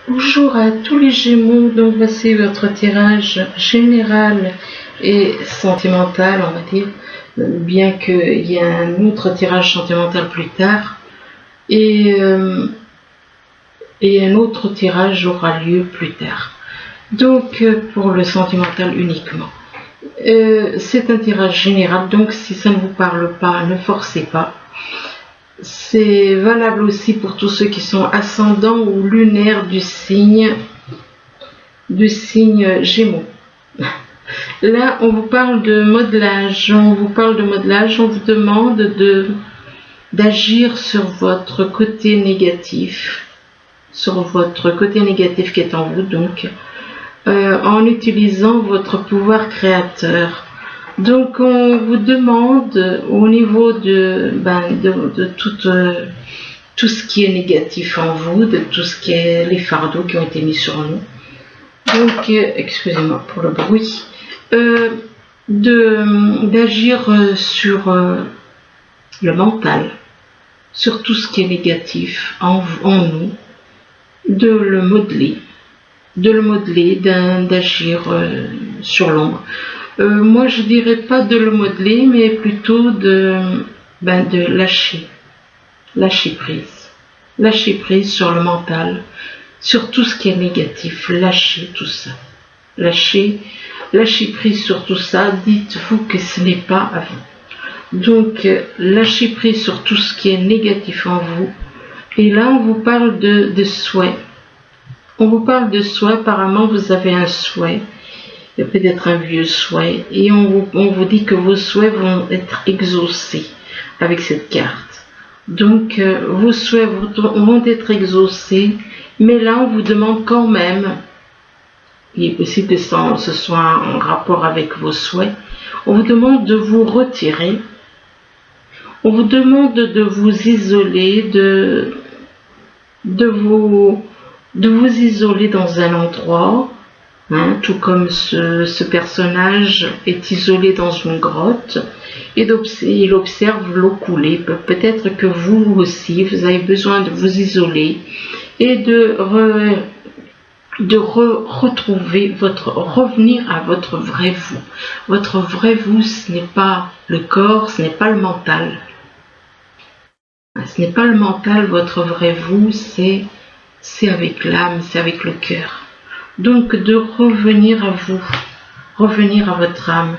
Bonjour à tous les Gémeaux, donc voici votre tirage général et sentimental, on va dire, bien qu'il y ait un autre tirage sentimental plus tard, et un autre tirage aura lieu plus tard. Donc pour le sentimental uniquement. C'est un tirage général, donc si ça ne vous parle pas, ne forcez pas. C'est valable aussi pour tous ceux qui sont ascendants ou lunaires du signe Gémeaux. Là, on vous parle de modelage, on vous demande d'agir sur votre côté négatif, qui est en vous, donc, en utilisant votre pouvoir créateur. Donc on vous demande au niveau de tout ce qui est négatif en vous, de tout ce qui est les fardeaux qui ont été mis sur nous. Donc excusez-moi pour le bruit, d'agir sur le mental, sur tout ce qui est négatif en nous, de le modeler, d'agir sur l'ombre. Moi je dirais pas de le modeler, mais plutôt de lâcher prise sur le mental, sur tout ce qui est négatif, lâchez tout ça, lâchez prise sur tout ça, dites-vous que ce n'est pas à vous. Donc lâchez prise sur tout ce qui est négatif en vous, et là on vous parle de souhait. On vous parle de souhait, apparemment vous avez un souhait, peut-être un vieux souhait, et on vous dit que vos souhaits vont être exaucés avec cette carte. Donc vos souhaits vont être exaucés, mais là on vous demande quand même, il est possible que ce soit en rapport avec vos souhaits, on vous demande de vous retirer, on vous demande de vous isoler, de vous isoler dans un endroit, tout comme ce personnage est isolé dans une grotte, et il observe l'eau couler. Peut-être que vous aussi, vous avez besoin de vous isoler et de revenir à votre vrai vous. Votre vrai vous, ce n'est pas le corps, ce n'est pas le mental. Ce n'est pas le mental, votre vrai vous, c'est avec l'âme, c'est avec le cœur. Donc de revenir à vous, revenir à votre âme.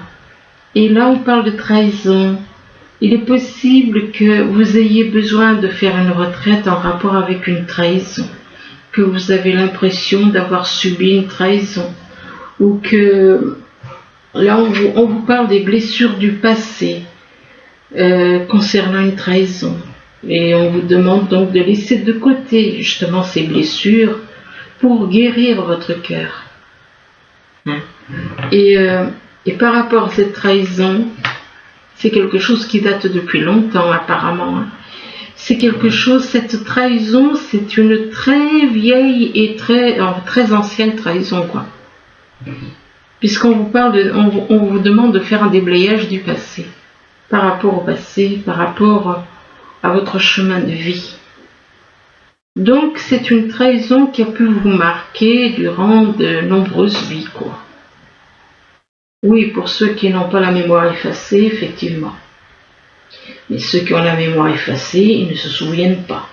Et là on parle de trahison. Il est possible que vous ayez besoin de faire une retraite en rapport avec une trahison, que vous avez l'impression d'avoir subi une trahison, ou que là on vous parle des blessures du passé concernant une trahison. Et on vous demande donc de laisser de côté justement ces blessures pour guérir votre cœur. Et par rapport à cette trahison, c'est quelque chose qui date depuis longtemps apparemment. C'est quelque chose, cette trahison, c'est une très vieille et très ancienne trahison, quoi. Puisqu'on vous parle on vous demande de faire un déblayage du passé, par rapport au passé, par rapport à votre chemin de vie. Donc c'est une trahison qui a pu vous marquer durant de nombreuses vies, quoi. Oui, pour ceux qui n'ont pas la mémoire effacée, effectivement. Mais ceux qui ont la mémoire effacée, ils ne se souviennent pas.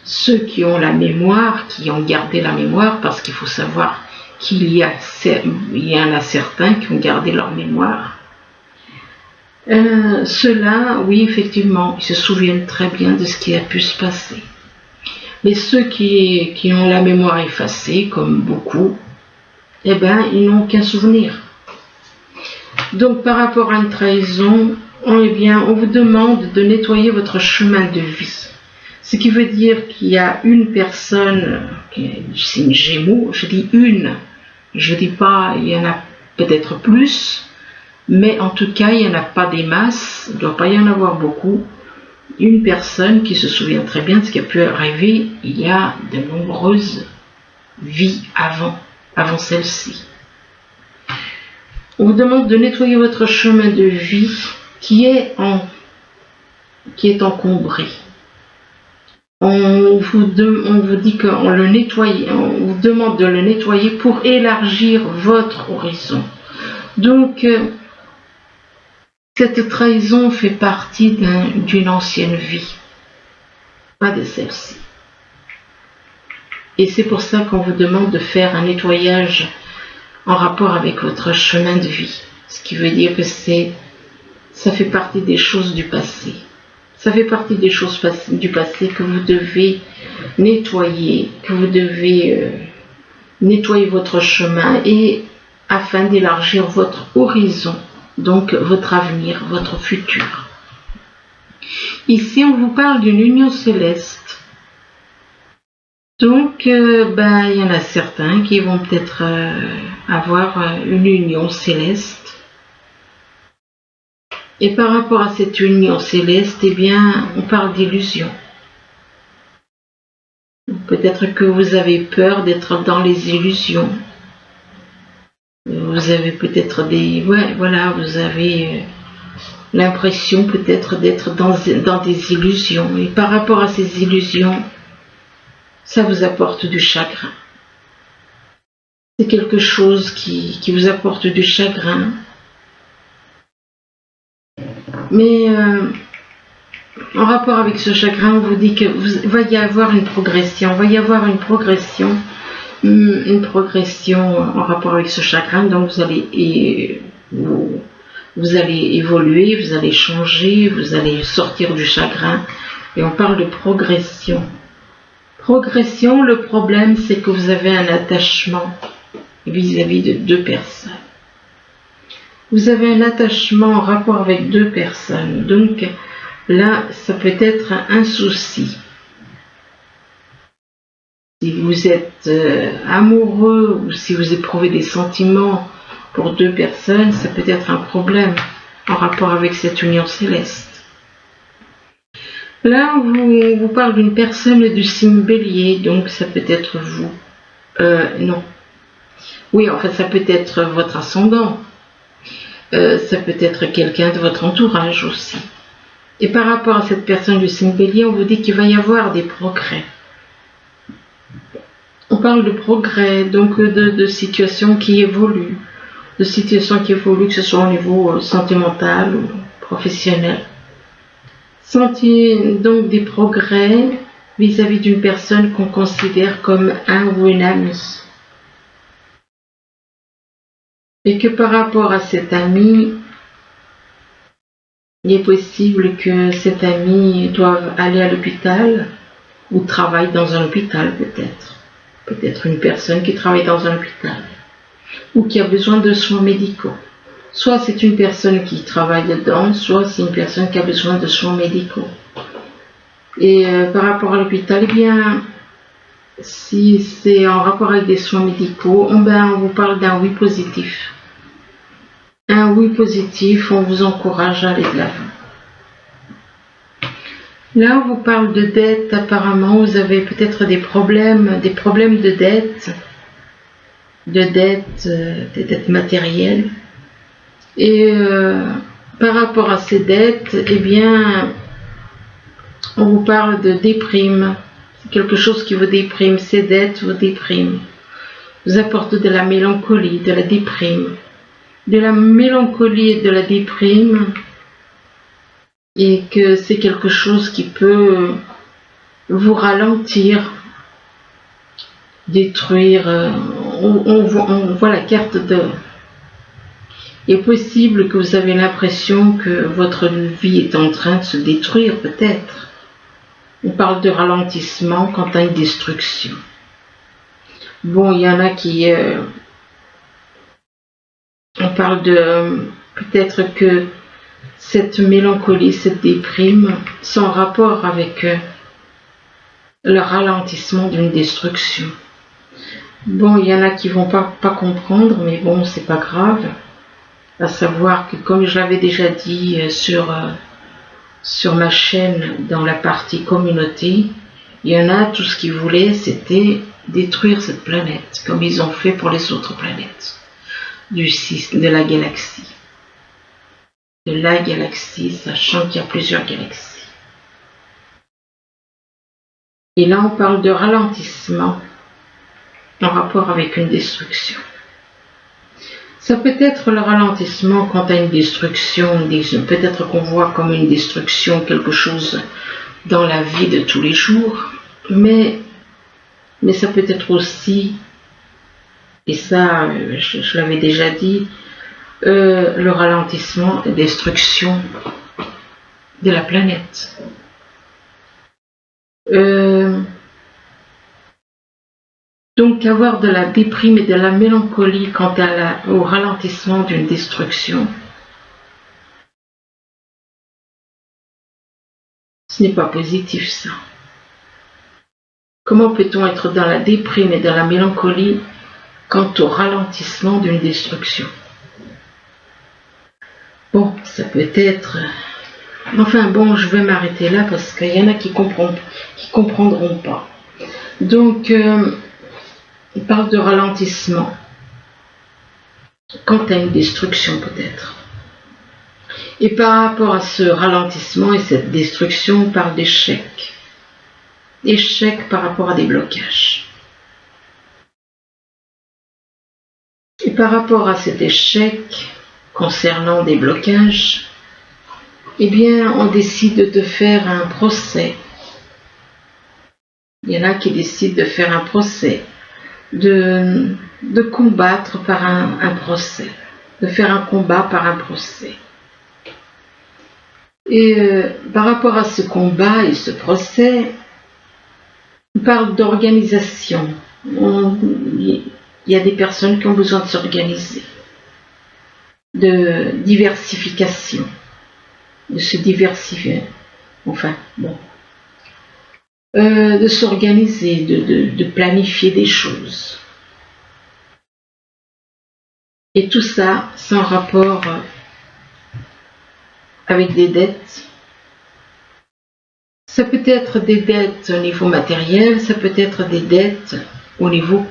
Ceux qui ont la mémoire, qui ont gardé la mémoire, parce qu'il faut savoir qu'il y en a certains qui ont gardé leur mémoire. Ceux-là, oui, effectivement, ils se souviennent très bien de ce qui a pu se passer. Mais ceux qui ont la mémoire effacée, comme beaucoup, eh bien, ils n'ont aucun souvenir. Donc, par rapport à une trahison, on vous demande de nettoyer votre chemin de vie. Ce qui veut dire qu'il y a une personne, c'est une Gémeaux, je dis une, je dis pas, il y en a peut-être plus, mais en tout cas, il n'y en a pas des masses, il ne doit pas y en avoir beaucoup. Une personne qui se souvient très bien de ce qui a pu arriver il y a de nombreuses vies avant celle-ci. On vous demande de nettoyer votre chemin de vie qui est encombré. on vous dit qu'on le nettoie, on vous demande de le nettoyer pour élargir votre horizon. Donc, cette trahison fait partie d'une ancienne vie, pas de celle-ci. Et c'est pour ça qu'on vous demande de faire un nettoyage en rapport avec votre chemin de vie. Ce qui veut dire que ça fait partie des choses du passé. Ça fait partie des choses du passé que vous devez nettoyer, que vous devez nettoyer votre chemin et afin d'élargir votre horizon, donc votre avenir, votre futur. Ici, on vous parle d'une union céleste. Donc, il y en a certains qui vont peut-être avoir une union céleste. Et par rapport à cette union céleste, eh bien, on parle d'illusion. Peut-être que vous avez peur d'être dans les illusions. Vous avez peut-être vous avez l'impression peut-être d'être dans des illusions. Et par rapport à ces illusions, ça vous apporte du chagrin. C'est quelque chose qui vous apporte du chagrin. Mais en rapport avec ce chagrin, on vous dit que va y avoir une progression. Va y avoir une progression en rapport avec ce chagrin. Donc vous allez évoluer, vous allez changer, vous allez sortir du chagrin. Et on parle de progression. Progression, le problème, c'est que vous avez un attachement vis-à-vis de deux personnes. Vous avez un attachement en rapport avec deux personnes. Donc là, ça peut être un souci. Si vous êtes amoureux ou si vous éprouvez des sentiments pour deux personnes, ça peut être un problème en rapport avec cette union céleste. Là, on vous parle d'une personne du signe Bélier, donc ça peut être vous. Non. Oui, en fait, ça peut être votre ascendant. Ça peut être quelqu'un de votre entourage aussi. Et par rapport à cette personne du signe Bélier, on vous dit qu'il va y avoir des progrès. On parle de progrès, donc de situations qui évoluent. De situations qui évoluent, que ce soit au niveau sentimental ou professionnel. Sentiez donc des progrès vis-à-vis d'une personne qu'on considère comme un ou une amie. Et que par rapport à cet ami, il est possible que cet ami doive aller à l'hôpital ou travaille dans un hôpital peut-être. Peut-être une personne qui travaille dans un hôpital ou qui a besoin de soins médicaux. Soit c'est une personne qui travaille dedans, soit c'est une personne qui a besoin de soins médicaux. Et par rapport à l'hôpital, eh bien, si c'est en rapport avec des soins médicaux, on vous parle d'un oui positif. Un oui positif, on vous encourage à aller de l'avant. Là, on vous parle de dette, apparemment, vous avez peut-être des problèmes de dette, des dettes matérielles. Et par rapport à ces dettes, eh bien, on vous parle de déprime. C'est quelque chose qui vous déprime, ces dettes vous dépriment. Vous apportent de la mélancolie, de la déprime. De la mélancolie et de la déprime. Et que c'est quelque chose qui peut vous ralentir, détruire. On voit la carte de... Il est possible que vous avez l'impression que votre vie est en train de se détruire, peut-être. On parle de ralentissement quant à une destruction. Bon, il y en a qui... on parle de... peut-être que cette mélancolie, cette déprime, sont en rapport avec le ralentissement d'une destruction. Bon, il y en a qui vont pas comprendre, mais bon, c'est pas grave. À savoir que, comme je l'avais déjà dit sur ma chaîne dans la partie communauté, il y en a, tout ce qu'ils voulaient, c'était détruire cette planète, comme ils ont fait pour les autres planètes de la galaxie. De la galaxie, sachant qu'il y a plusieurs galaxies. Et là, on parle de ralentissement en rapport avec une destruction. Ça peut être le ralentissement quant à une destruction, peut-être qu'on voit comme une destruction quelque chose dans la vie de tous les jours, mais ça peut être aussi, et ça je l'avais déjà dit, le ralentissement et destruction de la planète. Donc avoir de la déprime et de la mélancolie quant au ralentissement d'une destruction, ce n'est pas positif ça. Comment peut-on être dans la déprime et dans la mélancolie quant au ralentissement d'une destruction? Bon, ça peut être... Enfin bon, je vais m'arrêter là parce qu'il y en a qui comprendront pas. Donc, il parle de ralentissement quant à une destruction peut-être. Et par rapport à ce ralentissement et cette destruction, on parle d'échec. Échec par rapport à des blocages. Et par rapport à cet échec concernant des blocages, eh bien, on décide de faire un procès. Il y en a qui décident de faire un procès, de combattre par un procès, de faire un combat par un procès. Et par rapport à ce combat et ce procès, on parle d'organisation. Il y a des personnes qui ont besoin de s'organiser, de diversification, de se diversifier, enfin bon, de s'organiser, de planifier des choses. Et tout ça sans rapport avec des dettes. Ça peut être des dettes au niveau matériel, ça peut être des dettes au niveau,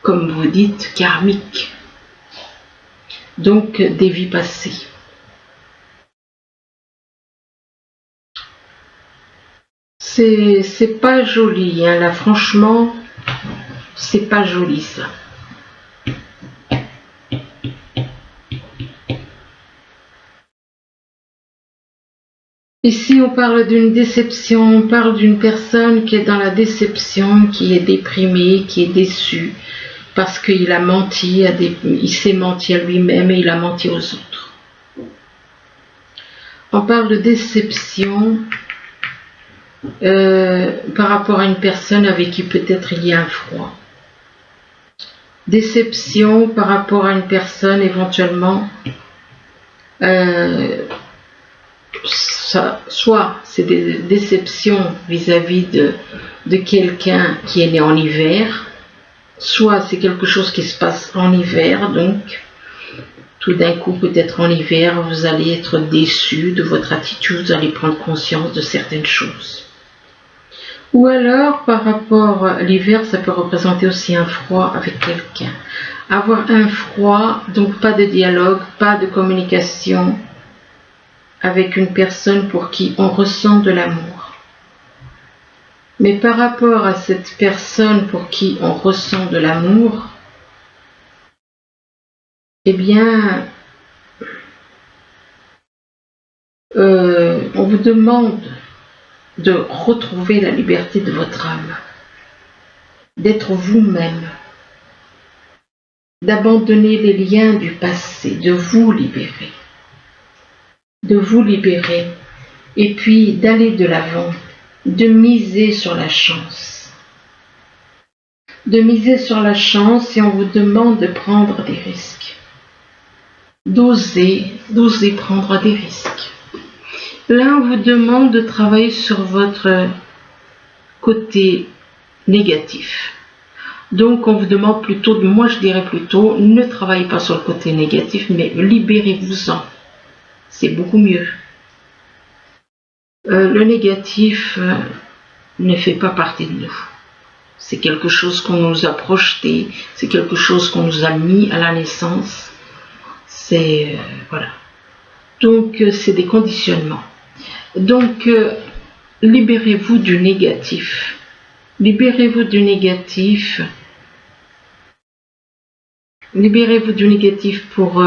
comme vous dites, karmique. Donc des vies passées. C'est pas joli, hein, là franchement, c'est pas joli ça. Ici, on parle d'une déception, on parle d'une personne qui est dans la déception, qui est déprimée, qui est déçue, parce qu'il a menti, il s'est menti à lui-même et il a menti aux autres. On parle de déception par rapport à une personne avec qui peut-être il y a un froid. Déception par rapport à une personne éventuellement... soit c'est des déceptions vis-à-vis de quelqu'un qui est né en hiver, soit c'est quelque chose qui se passe en hiver, donc tout d'un coup peut-être en hiver vous allez être déçu de votre attitude, vous allez prendre conscience de certaines choses. Ou alors par rapport à l'hiver, ça peut représenter aussi un froid avec quelqu'un. Avoir un froid, donc pas de dialogue, pas de communication avec une personne pour qui on ressent de l'amour. Mais par rapport à cette personne pour qui on ressent de l'amour, eh bien, on vous demande de retrouver la liberté de votre âme, d'être vous-même, d'abandonner les liens du passé, de vous libérer. Et puis d'aller de l'avant, de miser sur la chance. De miser sur la chance et on vous demande de prendre des risques. D'oser prendre des risques. Là, on vous demande de travailler sur votre côté négatif. Donc, on vous demande plutôt, moi je dirais plutôt, ne travaillez pas sur le côté négatif, mais libérez-vous-en. C'est beaucoup mieux. Le négatif ne fait pas partie de nous. C'est quelque chose qu'on nous a projeté, c'est quelque chose qu'on nous a mis à la naissance. C'est voilà. Donc c'est des conditionnements. Donc libérez-vous du négatif. Libérez-vous du négatif. Libérez-vous du négatif pour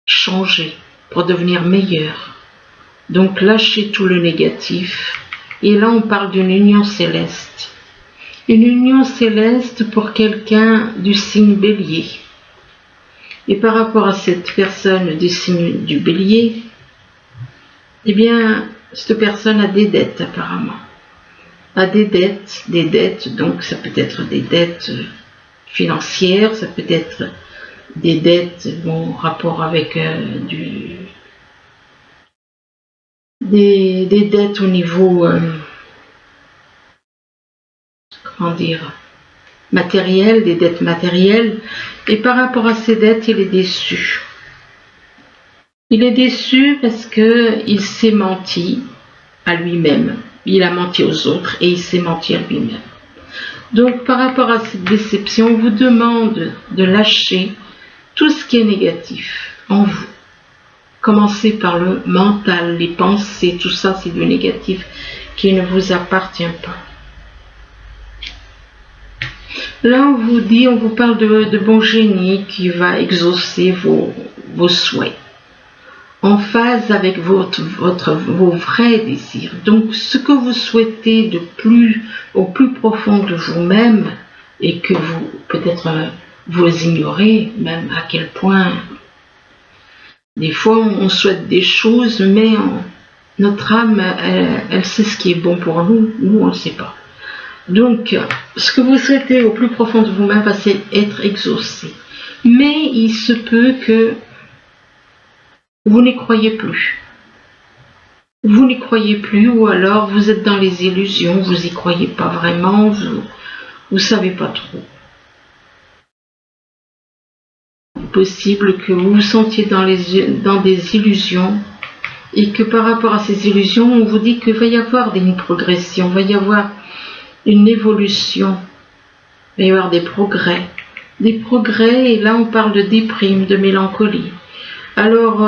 changer, pour devenir meilleur. Donc lâchez tout le négatif. Et là on parle d'une union céleste. Une union céleste pour quelqu'un du signe Bélier. Et par rapport à cette personne du signe du Bélier, eh bien, cette personne a des dettes apparemment. A des dettes, donc ça peut être des dettes financières, ça peut être des dettes en rapport avec des dettes au niveau matériel, des dettes matérielles, et par rapport à ces dettes, il est déçu. Il est déçu parce qu'il s'est menti à lui-même, il a menti aux autres et il s'est menti à lui-même. Donc par rapport à cette déception, on vous demande de lâcher tout ce qui est négatif en vous. Commencez par le mental, les pensées, tout ça c'est du négatif qui ne vous appartient pas. Là on vous parle de bon génie qui va exaucer vos souhaits en phase avec vos vrais désirs. Donc ce que vous souhaitez au plus profond de vous-même et que vous peut-être vous ignorez, même à quel point des fois on souhaite des choses, mais notre âme elle sait ce qui est bon pour nous on ne sait pas. Donc ce que vous souhaitez au plus profond de vous-même va être exaucé, mais il se peut que vous n'y croyez plus. Vous n'y croyez plus, ou alors vous êtes dans les illusions, vous n'y croyez pas vraiment, vous savez pas trop. C'est possible que vous vous sentiez dans des illusions et que par rapport à ces illusions, on vous dit qu'il va y avoir une progression, il va y avoir une évolution, il va y avoir des progrès, et là on parle de déprime, de mélancolie. Alors,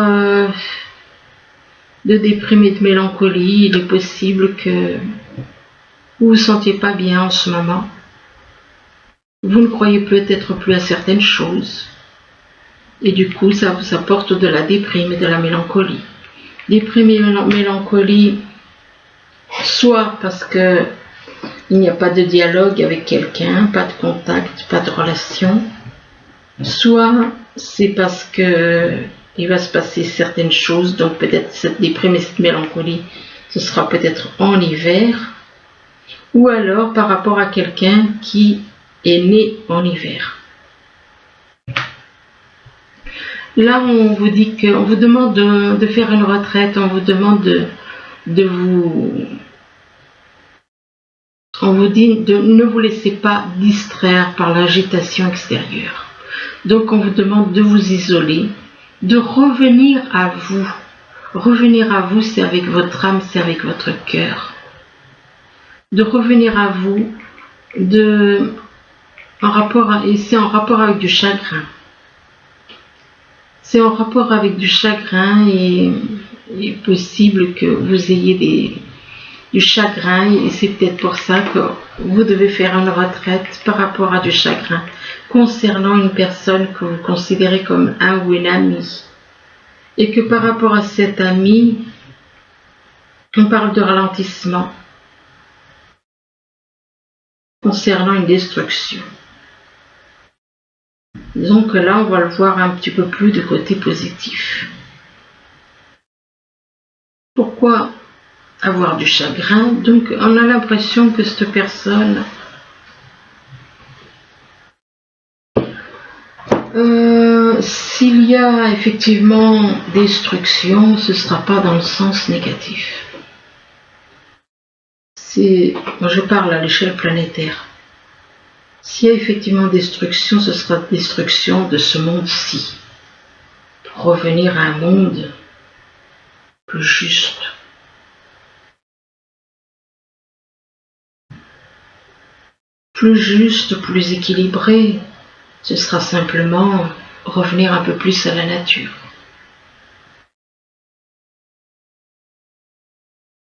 de déprime et de mélancolie, il est possible que vous vous sentiez pas bien en ce moment. Vous ne croyez peut-être plus à certaines choses. Et du coup, ça vous apporte de la déprime et de la mélancolie. Déprime et mélancolie, soit parce que il n'y a pas de dialogue avec quelqu'un, pas de contact, pas de relation, soit c'est parce que il va se passer certaines choses, donc peut-être cette déprime et cette mélancolie, ce sera peut-être en hiver, ou alors par rapport à quelqu'un qui est né en hiver. Là, on vous dit qu'on vous demande de faire une retraite, on vous demande on vous dit de ne vous laisser pas distraire par l'agitation extérieure. Donc on vous demande de vous isoler, de revenir à vous. Revenir à vous, c'est avec votre âme, c'est avec votre cœur. De revenir à vous, c'est en rapport avec du chagrin. C'est en rapport avec du chagrin et il est possible que vous ayez du chagrin et c'est peut-être pour ça que vous devez faire une retraite par rapport à du chagrin concernant une personne que vous considérez comme un ou une amie. Et que par rapport à cet ami, on parle de ralentissement concernant une destruction. Disons que là, on va le voir un petit peu plus du côté positif. Pourquoi avoir du chagrin? Donc, on a l'impression que cette personne s'il y a effectivement destruction, ce ne sera pas dans le sens négatif. Moi je parle à l'échelle planétaire. S'il y a effectivement destruction, ce sera destruction de ce monde-ci. Pour revenir à un monde plus juste. Plus juste, plus équilibré. Ce sera simplement revenir un peu plus à la nature.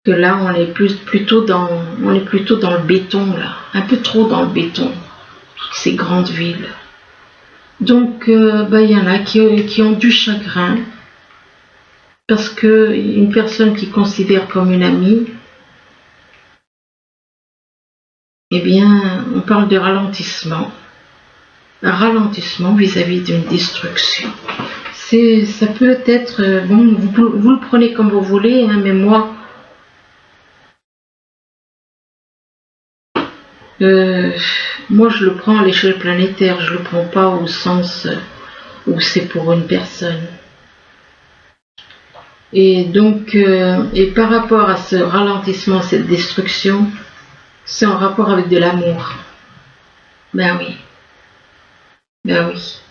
Que là, on est plutôt dans le béton, là, un peu trop dans le béton, toutes ces grandes villes. Donc, il y en a qui ont du chagrin, parce que une personne qui considère comme une amie, eh bien, on parle de ralentissement. Un ralentissement vis-à-vis d'une destruction. Ça peut être, bon, vous le prenez comme vous voulez, hein, mais moi, je le prends à l'échelle planétaire, je le prends pas au sens où c'est pour une personne. Et donc, et par rapport à ce ralentissement, cette destruction, c'est en rapport avec de l'amour. Ben oui,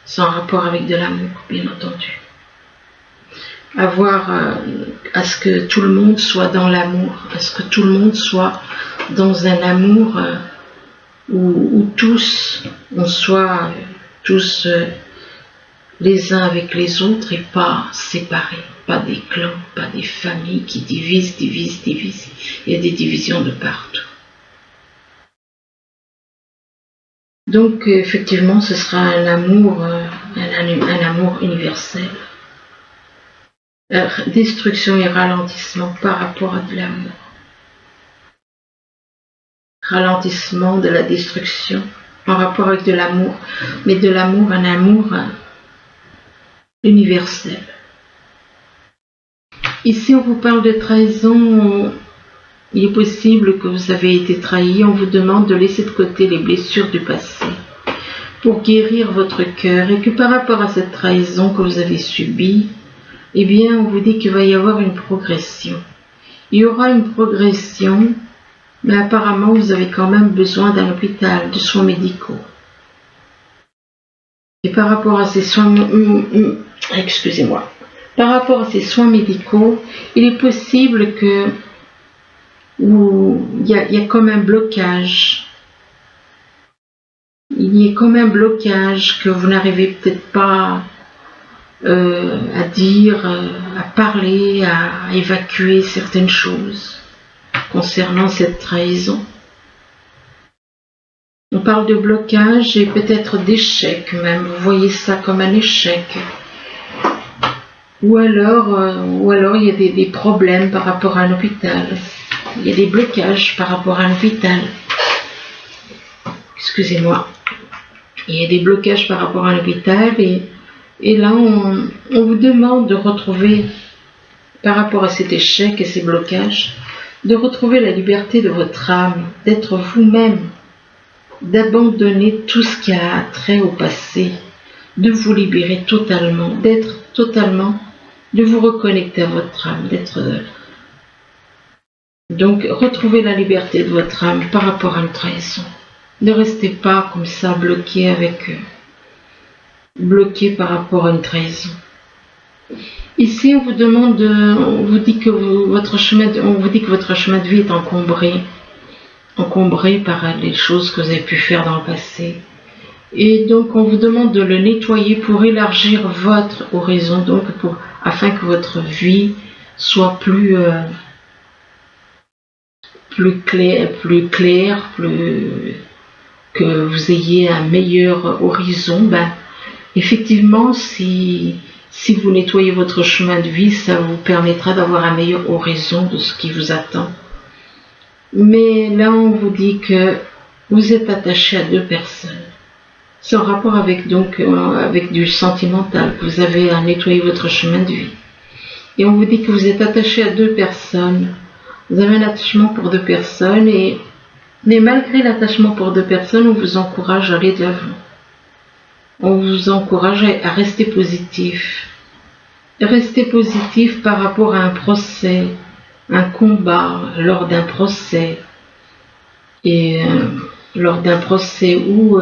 c'est en rapport avec de l'amour, bien entendu. Avoir à ce que tout le monde soit dans l'amour, à ce que tout le monde soit dans un amour où tous, on soit tous les uns avec les autres et pas séparés, pas des clans, pas des familles qui divisent. Il y a des divisions de partout. Donc effectivement, ce sera un amour universel. Destruction et ralentissement par rapport à de l'amour. Ralentissement de la destruction en rapport avec de l'amour, mais de l'amour, un amour universel. Ici, on vous parle de trahison. Il est possible que vous avez été trahi. On vous demande de laisser de côté les blessures du passé pour guérir votre cœur et que par rapport à cette trahison que vous avez subie, eh bien, on vous dit qu'il va y avoir une progression. Il y aura une progression, mais apparemment, vous avez quand même besoin d'un hôpital, de soins médicaux. Et par rapport à ces soins, par rapport à ces soins médicaux, il est possible que il y a comme un blocage. Il y a comme un blocage que vous n'arrivez peut-être pas à dire, à parler, à évacuer certaines choses concernant cette trahison. On parle de blocage et peut-être d'échec même. Vous voyez ça comme un échec. Ou alors il y a des problèmes par rapport à un hôpital. Il y a des blocages par rapport à un hôpital. Excusez-moi. Il y a des blocages par rapport à un hôpital et là on vous demande de retrouver, par rapport à cet échec et ces blocages, de retrouver la liberté de votre âme, d'être vous-même, d'abandonner tout ce qui a trait au passé, de vous libérer totalement, de vous reconnecter à votre âme, donc retrouvez la liberté de votre âme par rapport à une trahison. Ne restez pas comme ça bloqué par rapport à une trahison. Ici, on vous dit que votre chemin de vie est encombré par les choses que vous avez pu faire dans le passé. Et donc, on vous demande de le nettoyer pour élargir votre horizon, afin que votre vie soit plus claire, que vous ayez un meilleur horizon. Effectivement, si vous nettoyez votre chemin de vie, ça vous permettra d'avoir un meilleur horizon de ce qui vous attend. Mais là, on vous dit que vous êtes attaché à deux personnes. C'est en rapport avec du sentimental que vous avez à nettoyer votre chemin de vie. Et on vous dit que vous êtes attaché à deux personnes. Vous avez un attachement pour deux personnes, mais malgré l'attachement pour deux personnes, on vous encourage à aller de l'avant. On vous encourage à rester positif. Rester positif par rapport à un procès, un combat, lors d'un procès. Et lors d'un procès où...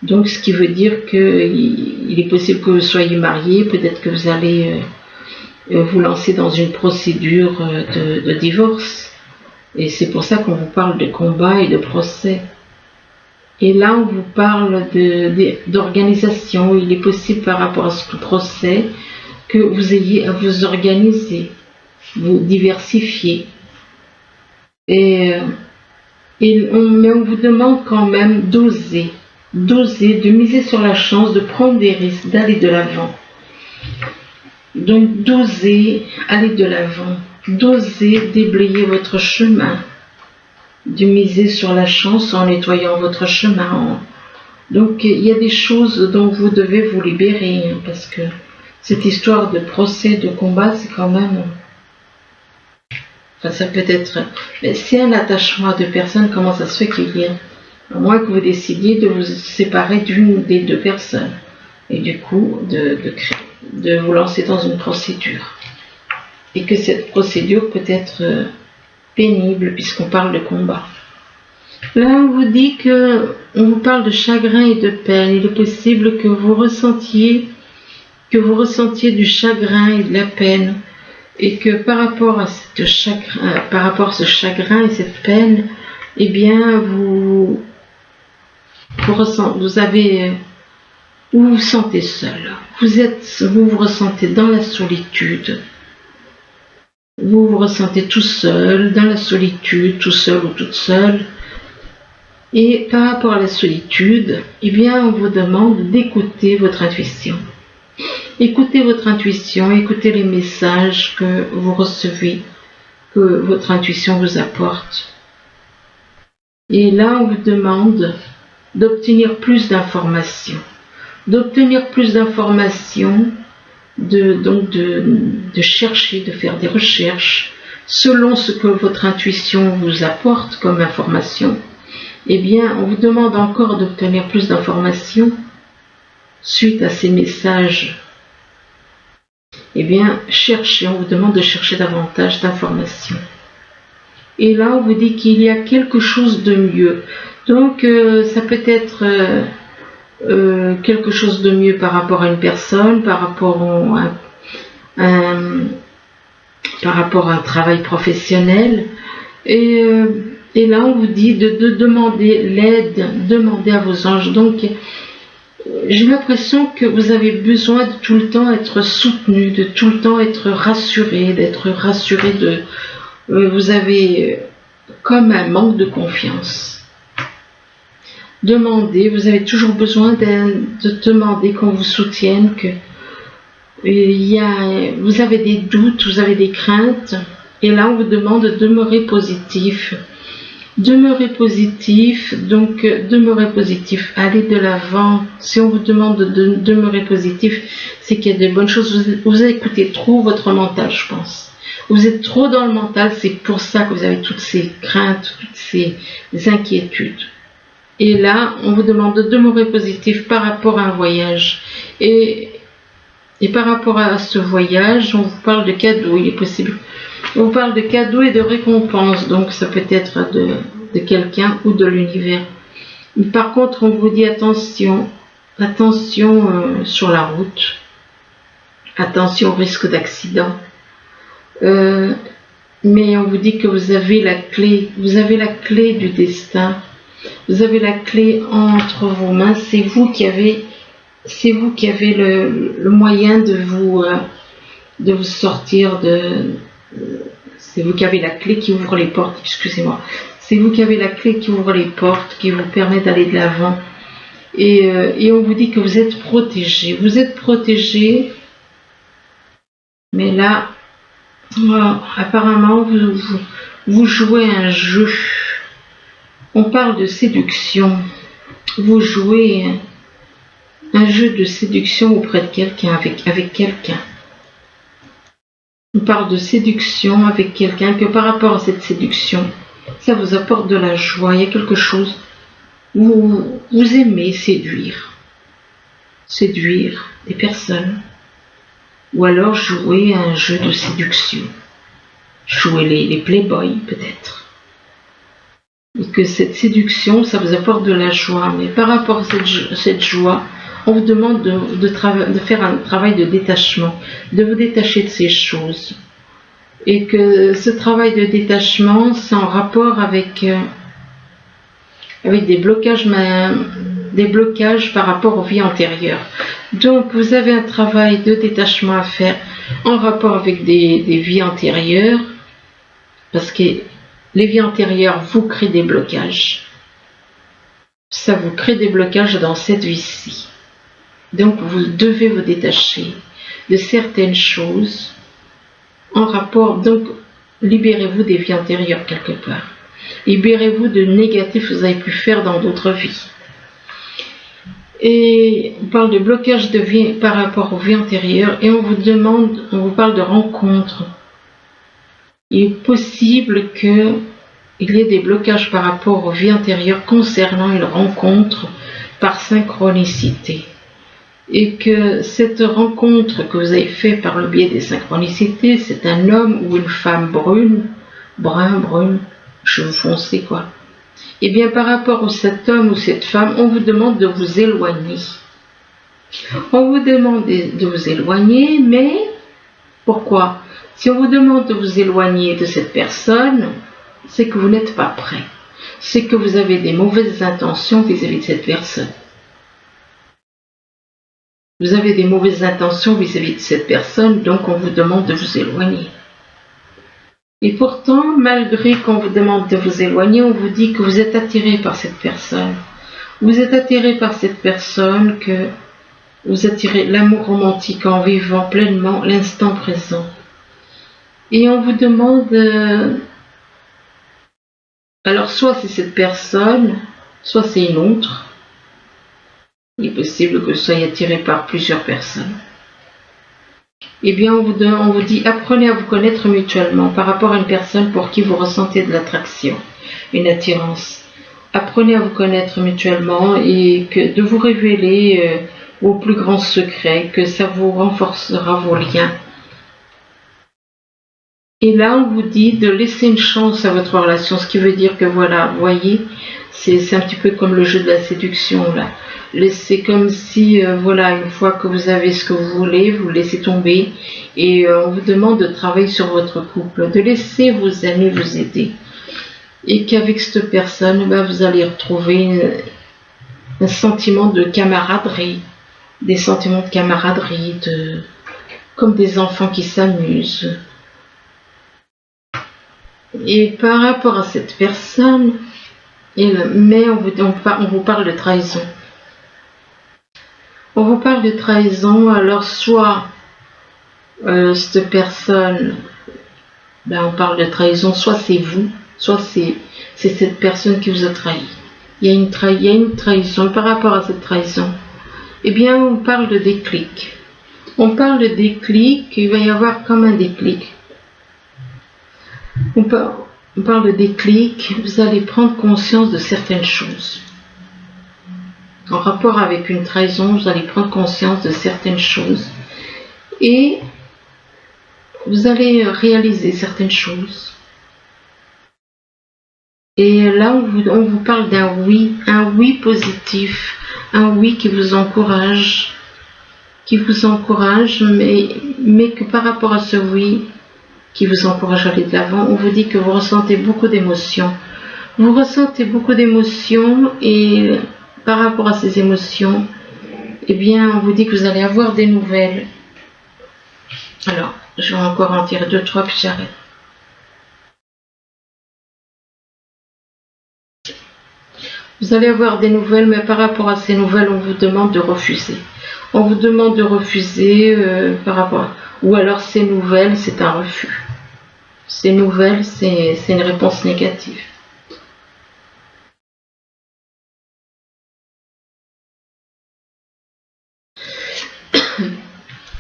donc ce qui veut dire qu'il est possible que vous soyez marié, peut-être que vous allez vous lancer dans une procédure de divorce. Et c'est pour ça qu'on vous parle de combat et de procès. Et là, on vous parle d'organisation. Il est possible par rapport à ce procès que vous ayez à vous organiser, vous diversifier, Mais on vous demande quand même d'oser, de miser sur la chance, de prendre des risques, d'aller de l'avant. Donc d'oser aller de l'avant, d'oser déblayer votre chemin, de miser sur la chance en nettoyant votre chemin. Donc il y a des choses dont vous devez vous libérer, parce que cette histoire de procès, de combat, c'est quand même... Enfin, ça peut être... Mais si un attachement à deux personnes, comment ça se fait qu'il y ait... À moins que vous décidiez de vous séparer d'une des deux personnes. Et du coup, de vous lancer dans une procédure. Et que cette procédure peut être pénible, puisqu'on parle de combat. Là, on vous dit que on vous parle de chagrin et de peine. Il est possible que vous ressentiez du chagrin et de la peine, et que par rapport à ce chagrin et cette peine, eh bien, vous vous sentez seul. Vous vous ressentez dans la solitude. Vous vous ressentez tout seul, dans la solitude, tout seul ou toute seule. Et par rapport à la solitude, eh bien, on vous demande d'écouter votre intuition. Écoutez votre intuition, écoutez les messages que vous recevez, que votre intuition vous apporte. Et là, on vous demande d'obtenir plus d'informations. De chercher, de faire des recherches selon ce que votre intuition vous apporte comme information. Eh bien, on vous demande encore d'obtenir plus d'informations suite à ces messages. Eh bien, on vous demande de chercher davantage d'informations. Et là, on vous dit qu'il y a quelque chose de mieux. Donc, ça peut être quelque chose de mieux par rapport à une personne, par rapport à un travail professionnel. Et là, on vous dit de demander l'aide, demander à vos anges. Donc, j'ai l'impression que vous avez besoin de tout le temps être soutenu, de tout le temps être rassuré, vous avez comme un manque de confiance. Demandez, vous avez toujours besoin de demander qu'on vous soutienne, que vous avez des doutes, vous avez des craintes, et là on vous demande de demeurer positif. Demeurez positif, allez de l'avant. Si on vous demande de demeurer positif, c'est qu'il y a de bonnes choses. Vous écoutez trop votre mental, je pense. Vous êtes trop dans le mental, c'est pour ça que vous avez toutes ces craintes, toutes ces inquiétudes. Et là, on vous demande de demeurer positif par rapport à un voyage. Et par rapport à ce voyage, on vous parle de cadeaux, il est possible. On vous parle de cadeaux et de récompenses, donc ça peut être de quelqu'un ou de l'univers. Par contre, on vous dit attention sur la route, attention au risque d'accident. Mais on vous dit que vous avez la clé du destin, vous avez la clé entre vos mains, c'est vous qui avez le moyen de vous sortir c'est vous qui avez la clé qui ouvre les portes, excusez-moi. C'est vous qui avez la clé qui ouvre les portes, qui vous permet d'aller de l'avant. Et on vous dit que vous êtes protégé. Vous êtes protégé, mais là, apparemment, vous jouez un jeu. On parle de séduction. Vous jouez un jeu de séduction auprès de quelqu'un, avec quelqu'un. On parle de séduction avec quelqu'un, que par rapport à cette séduction, ça vous apporte de la joie. Il y a quelque chose où vous aimez séduire des personnes, ou alors jouer à un jeu de séduction, jouer les playboys peut-être, et que cette séduction, ça vous apporte de la joie. Mais par rapport à cette joie, on vous demande de faire un travail de détachement, de vous détacher de ces choses. Et que ce travail de détachement, c'est en rapport avec des blocages par rapport aux vies antérieures. Donc, vous avez un travail de détachement à faire en rapport avec des vies antérieures, parce qu'il les vies antérieures vous créent des blocages. Ça vous crée des blocages dans cette vie-ci. Donc vous devez vous détacher de certaines choses en rapport. Donc libérez-vous des vies antérieures quelque part. Libérez-vous de négatifs que vous avez pu faire dans d'autres vies. Et on parle de blocage de vie par rapport aux vies antérieures et on vous parle de rencontres. Il est possible qu'il y ait des blocages par rapport aux vies antérieures concernant une rencontre par synchronicité. Et que cette rencontre que vous avez faite par le biais des synchronicités, c'est un homme ou une femme brune, cheveux foncés quoi. Et bien par rapport à cet homme ou cette femme, on vous demande de vous éloigner. On vous demande de vous éloigner, mais pourquoi? Si on vous demande de vous éloigner de cette personne, c'est que vous n'êtes pas prêt. C'est que vous avez des mauvaises intentions vis-à-vis de cette personne. Vous avez des mauvaises intentions vis-à-vis de cette personne, donc on vous demande de vous éloigner. Et pourtant, malgré qu'on vous demande de vous éloigner, on vous dit que vous êtes attiré par cette personne. Vous êtes attiré par cette personne, que vous attirez l'amour romantique en vivant pleinement l'instant présent. Et on vous demande... alors soit c'est cette personne, soit c'est une autre. Il est possible que vous soyez attiré par plusieurs personnes. Eh bien, on vous dit, apprenez à vous connaître mutuellement par rapport à une personne pour qui vous ressentez de l'attraction, une attirance. Apprenez à vous connaître mutuellement et de vous révéler vos plus grands secrets, que ça vous renforcera vos liens. Et là, on vous dit de laisser une chance à votre relation, ce qui veut dire que voilà, vous voyez, c'est un petit peu comme le jeu de la séduction là. C'est comme si, voilà, une fois que vous avez ce que vous voulez, vous laissez tomber et on vous demande de travailler sur votre couple, de laisser vos amis vous aider. Et qu'avec cette personne, vous allez retrouver un sentiment de camaraderie, des sentiments de camaraderie, comme des enfants qui s'amusent. Et par rapport à cette personne, mais on vous parle de trahison. On vous parle de trahison, alors soit cette personne, on parle de trahison, soit c'est vous, soit c'est cette personne qui vous a trahi. Il y a une trahison. Par rapport à cette trahison, eh bien on parle de déclic. On parle de déclic, il va y avoir comme un déclic. On parle de déclic, vous allez prendre conscience de certaines choses. En rapport avec une trahison, vous allez prendre conscience de certaines choses et vous allez réaliser certaines choses. Et là, on vous parle d'un oui positif, un oui qui vous encourage, mais que par rapport à ce oui qui vous encourage à aller de l'avant, on vous dit que vous ressentez beaucoup d'émotions. Vous ressentez beaucoup d'émotions et par rapport à ces émotions, eh bien, on vous dit que vous allez avoir des nouvelles. Alors, je vais encore en tirer 2, 3, puis j'arrête. Vous allez avoir des nouvelles, mais par rapport à ces nouvelles, on vous demande de refuser. On vous demande de refuser par rapport... Ou alors ces nouvelles, c'est un refus. Ces nouvelles, c'est une réponse négative.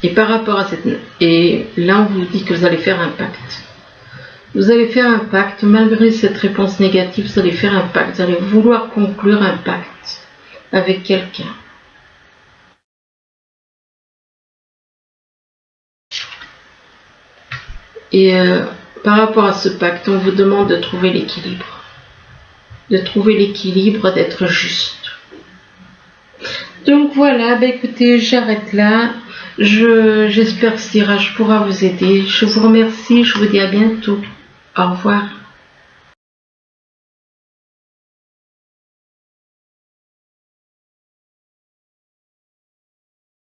Et par rapport à cette... Et là, on vous dit que vous allez faire un pacte. Vous allez faire un pacte, malgré cette réponse négative, vous allez faire un pacte. Vous allez vouloir conclure un pacte avec quelqu'un. Et par rapport à ce pacte, on vous demande de trouver l'équilibre. De trouver l'équilibre, d'être juste. Donc voilà, écoutez, j'arrête là. J'espère que ce tirage pourra vous aider. Je vous remercie, je vous dis à bientôt. Au revoir.